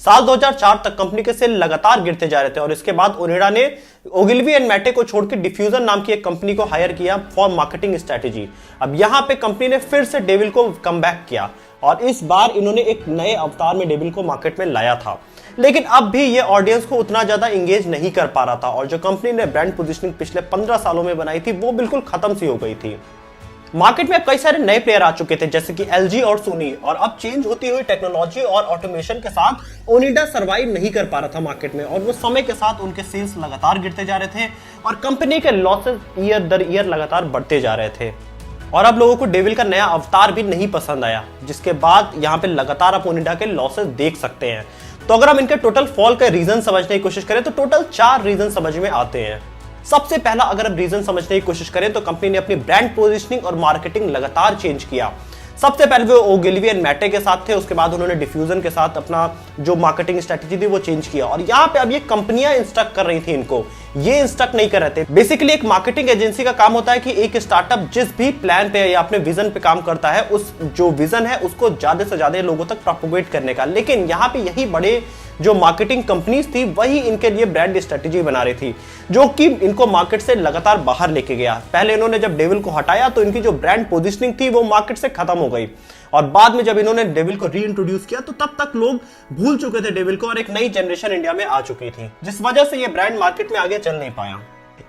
साल 2004 तक कंपनी के सेल लगातार गिरते जा रहे थे और इसके बाद ओनिडा ने ओगिलवी एंड मैटे को छोड़कर डिफ्यूजन नाम की एक कंपनी को हायर किया फॉर मार्केटिंग स्ट्रेटेजी। अब यहां पे कंपनी ने फिर से डेविल को कम बैक किया और इस बार इन्होंने एक नए अवतार में डेविल को मार्केट में लाया था, लेकिन अब भी ये ऑडियंस को उतना ज्यादा इंगेज नहीं कर पा रहा था और जो कंपनी ने ब्रांड पोजीशनिंग पिछले 15 सालों में बनाई थी वो बिल्कुल खत्म सी हो गई थी। मार्केट में अब कई सारे नए प्लेयर आ चुके थे जैसे कि एलजी और सोनी, और अब चेंज होती हुई टेक्नोलॉजी और ऑटोमेशन के साथ ओनिडा सर्वाइव नहीं कर पा रहा था मार्केट में और वो समय के साथ उनके सेल्स लगातार गिरते जा रहे थे और कंपनी के लॉसेस ईयर दर ईयर लगातार बढ़ते जा रहे थे। और अब लोगों को डेविल का नया अवतार भी नहीं पसंद आया, जिसके बाद यहाँ पे लगातार आप ओनिडा के लॉसेस देख सकते हैं। तो अगर हम इनके टोटल फॉल का रीजन समझने की कोशिश करें तो टोटल 4 रीजन समझ में आते हैं। सबसे पहला अगर हम रीजन समझने की कोशिश करें तो कंपनी ने अपनी ब्रांड पोजीशनिंग और मार्केटिंग लगातार चेंज किया। सबसे पहले वो ओगिलवी एंड मैटे के साथ थे, उसके बाद उन्होंने डिफ्यूजन के साथ अपना जो मार्केटिंग स्ट्रेटेजी थी वो चेंज किया और यहाँ पे अब ये कंपनियां इंस्ट्रक्ट कर रही थी इनको, ये इंस्ट्रक्ट नहीं कर रहे थे। बेसिकली एक मार्केटिंग एजेंसी का काम होता है कि एक स्टार्टअप जिस भी प्लान पे या अपने विजन पे काम करता है, उस जो विजन है उसको ज्यादा से ज्यादा लोगों तक प्रोपोगेट करने का। लेकिन यहाँ पे यही बड़े जो मार्केटिंग कंपनीज थी वही इनके लिए ब्रांड स्ट्रेटेजी बना रही थी, जो कि इनको मार्केट से लगातार बाहर लेके गया। पहले इन्होंने जब डेविल को हटाया तो इनकी जो ब्रांड पोजीशनिंग थी वो मार्केट से खत्म हो गई और बाद में जब इन्होंने डेविल को रीइंट्रोड्यूस किया तो तब तक लोग भूल चुके थे डेविल को और एक नई जनरेशन इंडिया में आ चुकी थी, जिस वजह से ये ब्रांड मार्केट में आगे चल नहीं पाया।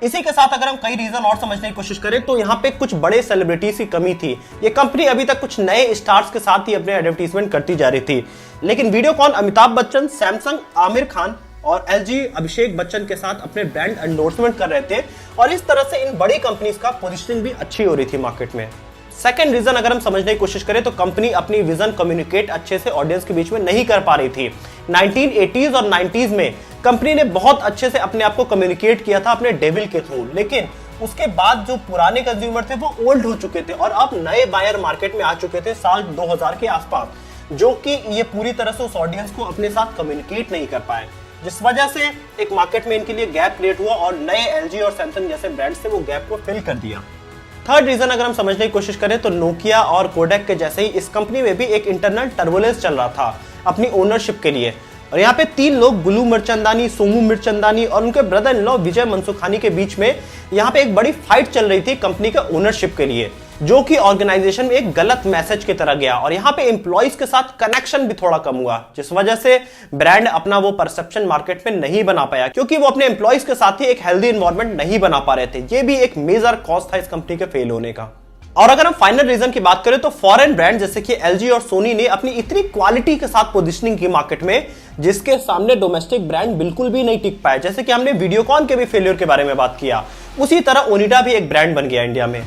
इसी के साथ अगर हम कई रीजन और समझने की कोशिश करें तो यहाँ पे कुछ बड़े सेलिब्रिटीज की कमी थी। ये कंपनी अभी तक कुछ नए स्टार्स के साथ ही अपने एडवर्टाइजमेंट करती जा रही थी, लेकिन वीडियोकॉन अमिताभ बच्चन, सैमसंग आमिर खान और एलजी अभिषेक बच्चन के साथ अपने ब्रांड एंडोर्समेंट कर रहे थे और इस तरह से इन बड़ी कंपनीज का पोजीशनिंग भी अच्छी हो रही थी मार्केट में। सेकंड रीजन अगर हम समझने की कोशिश करें तो कंपनी अपनी विजन कम्युनिकेट अच्छे से ऑडियंस के बीच में नहीं कर पा रही थी। 1980s और 90s में कंपनी ने बहुत अच्छे से अपने आप को कम्युनिकेट किया था अपने डेविल के थ्रू, लेकिन उसके बाद जो पुराने कंज्यूमर थे वो ओल्ड हो चुके थे और अब नए बायर मार्केट में आ चुके थे साल 2000 के आसपास, जो कि ये पूरी तरह से उस ऑडियंस को अपने साथ कम्युनिकेट नहीं कर पाए, जिस वजह से एक मार्केट में इनके लिए गैप क्रिएट हुआ और नए एलजी और सैमसंग जैसे ब्रांड्स से वो गैप को फिल कर दिया। थर्ड रीजन अगर हम समझने की कोशिश करें तो नोकिया और कोडेक के जैसे ही इस कंपनी में भी एक इंटरनल टर्बुलेंस चल रहा था अपनी ओनरशिप के लिए और यहाँ पे 3 लोग गुलू मिर्चंदानी, सोमू मिर्चंदानी और उनके ब्रदर इन लॉ विजय मनसुखानी के बीच में यहाँ पे एक बड़ी फाइट चल रही थी कंपनी के ओनरशिप के लिए, जो कि ऑर्गेनाइजेशन में एक गलत मैसेज की तरह गया और यहाँ पे एम्प्लॉइज के साथ कनेक्शन भी थोड़ा कम हुआ, जिस वजह से ब्रांड अपना वो परसेप्शन मार्केट में नहीं बना पाया क्योंकि वो अपने एम्प्लॉइज के साथ ही एक हेल्दी एनवायरनमेंट नहीं बना पा रहे थे। ये भी एक मेजर कॉज था इस कंपनी के फेल होने का। और अगर हम फाइनल रीजन की बात करें तो फॉरेन ब्रांड जैसे कि एलजी और सोनी ने अपनी इतनी क्वालिटी के साथ पोजीशनिंग की मार्केट में, जिसके सामने डोमेस्टिक ब्रांड बिल्कुल भी नहीं टिक पाए। जैसे कि हमने वीडियोकॉन के भी फेलियर के बारे में बात किया, उसी तरह ओनिडा भी एक ब्रांड बन गया इंडिया में।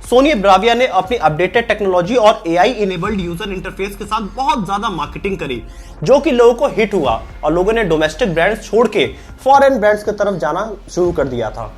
सोनी ब्राविया ने अपनी अपडेटेड टेक्नोलॉजी और एआई इनेबल्ड यूजर इंटरफेस के साथ बहुत ज्यादा मार्केटिंग करी, जो कि लोगों को हिट हुआ और लोगों ने डोमेस्टिक ब्रांड्स छोड़ के फॉरेन ब्रांड्स की तरफ जाना शुरू कर दिया था।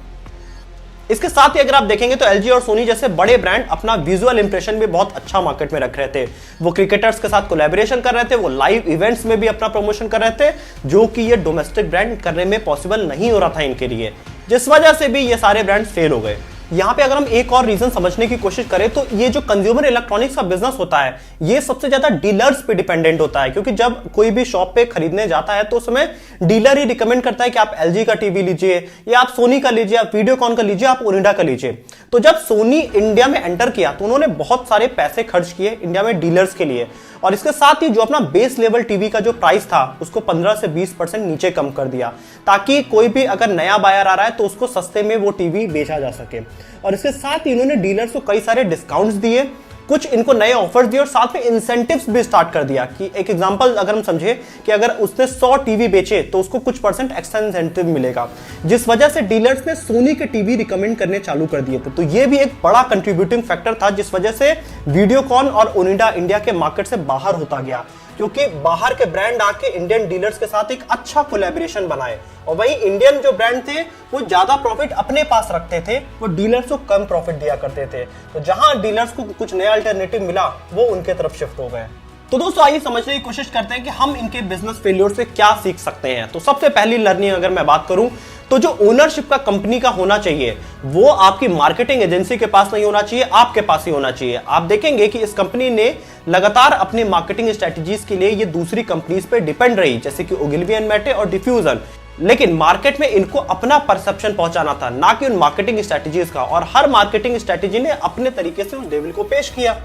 इसके साथ ही अगर आप देखेंगे तो एलजी और सोनी जैसे बड़े ब्रांड अपना विजुअल इंप्रेशन भी बहुत अच्छा मार्केट में रख रहे थे। वो क्रिकेटर्स के साथ कोलैबोरेशन कर रहे थे, वो लाइव इवेंट्स में भी अपना प्रमोशन कर रहे थे, जो कि ये डोमेस्टिक ब्रांड करने में पॉसिबल नहीं हो रहा था इनके लिए, जिस वजह से भी ये सारे ब्रांड्स फेल हो गए। यहाँ पे अगर हम एक और रीजन समझने की कोशिश करें तो ये जो कंज्यूमर इलेक्ट्रॉनिक्स का बिजनेस होता है ये सबसे ज्यादा डीलर्स पे डिपेंडेंट होता है, क्योंकि जब कोई भी शॉप पे खरीदने जाता है तो उसमें डीलर ही रिकमेंड करता है कि आप एलजी का टीवी लीजिए या आप सोनी का लीजिए, आप वीडियोकॉन का लीजिए, आप ओनिडा का लीजिए। तो जब सोनी इंडिया में एंटर किया तो उन्होंने बहुत सारे पैसे खर्च किए इंडिया में डीलर्स के लिए और इसके साथ ही जो अपना बेस लेवल टीवी का जो प्राइस था उसको 15 से 20% नीचे कम कर दिया, ताकि कोई भी अगर नया बायर आ रहा है तो उसको सस्ते में वो टीवी बेचा जा सके। और इसके साथ ही इन्होंने डीलर्स को कई सारे डिस्काउंट्स दिए, कुछ इनको नए ऑफर्स दिए और साथ में इंसेंटिव्स भी स्टार्ट कर दिया कि एक एग्जांपल अगर हम समझे कि अगर उसने 100 टीवी बेचे तो उसको कुछ % एक्स्ट्रा इंसेंटिव मिलेगा, जिस वजह से डीलर्स ने सोनी के टीवी रिकमेंड करने चालू कर दिए थे। तो ये भी एक बड़ा कंट्रीब्यूटिंग फैक्टर था जिस वजह से वीडियोकॉन और ओनिडा इंडिया के मार्केट से बाहर होता गया, क्योंकि बाहर के ब्रांड आके इंडियन डीलर्स के साथ एक अच्छा कोलैबोरेशन बनाए और वही इंडियन जो ब्रांड थे वो ज्यादा प्रॉफिट अपने पास रखते थे, वो डीलर्स को कम प्रॉफिट दिया करते थे। तो जहां डीलर्स को कुछ नया अल्टरनेटिव मिला वो उनके तरफ शिफ्ट हो गए। तो दोस्तों आइए समझने की कोशिश करते हैं कि हम इनके बिजनेस फेल्योर से क्या सीख सकते हैं। तो सबसे पहली लर्निंग अगर मैं बात करूं तो जो ओनरशिप का कंपनी का होना चाहिए वो आपकी मार्केटिंग एजेंसी के पास नहीं होना चाहिए, आपके पास ही होना चाहिए। आप देखेंगे कि इस कंपनी ने लगातार अपनी मार्केटिंग स्ट्रेटजीज के लिए ये दूसरी कंपनीज पे डिपेंड रही, जैसे कि ओगिलवी एंड मैटे और डिफ्यूजन। लेकिन मार्केट में इनको अपना परसेप्शन पहुंचाना था, ना कि उन मार्केटिंग स्ट्रेटजीज का। और हर मार्केटिंग स्ट्रेटजी ने अपने तरीके से उस डेविल को पेश किया,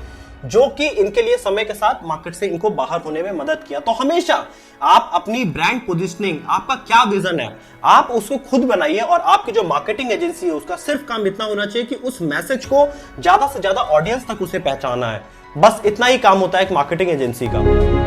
जो कि इनके लिए समय के साथ मार्केट से इनको बाहर होने में मदद किया। तो हमेशा आप अपनी ब्रांड पोजीशनिंग, आपका क्या विजन है, आप उसको खुद बनाइए। और आपकी जो मार्केटिंग एजेंसी है उसका सिर्फ काम इतना होना चाहिए कि उस मैसेज को ज्यादा से ज्यादा ऑडियंस तक उसे पहुंचाना है। बस इतना ही काम होता है एक मार्केटिंग एजेंसी का।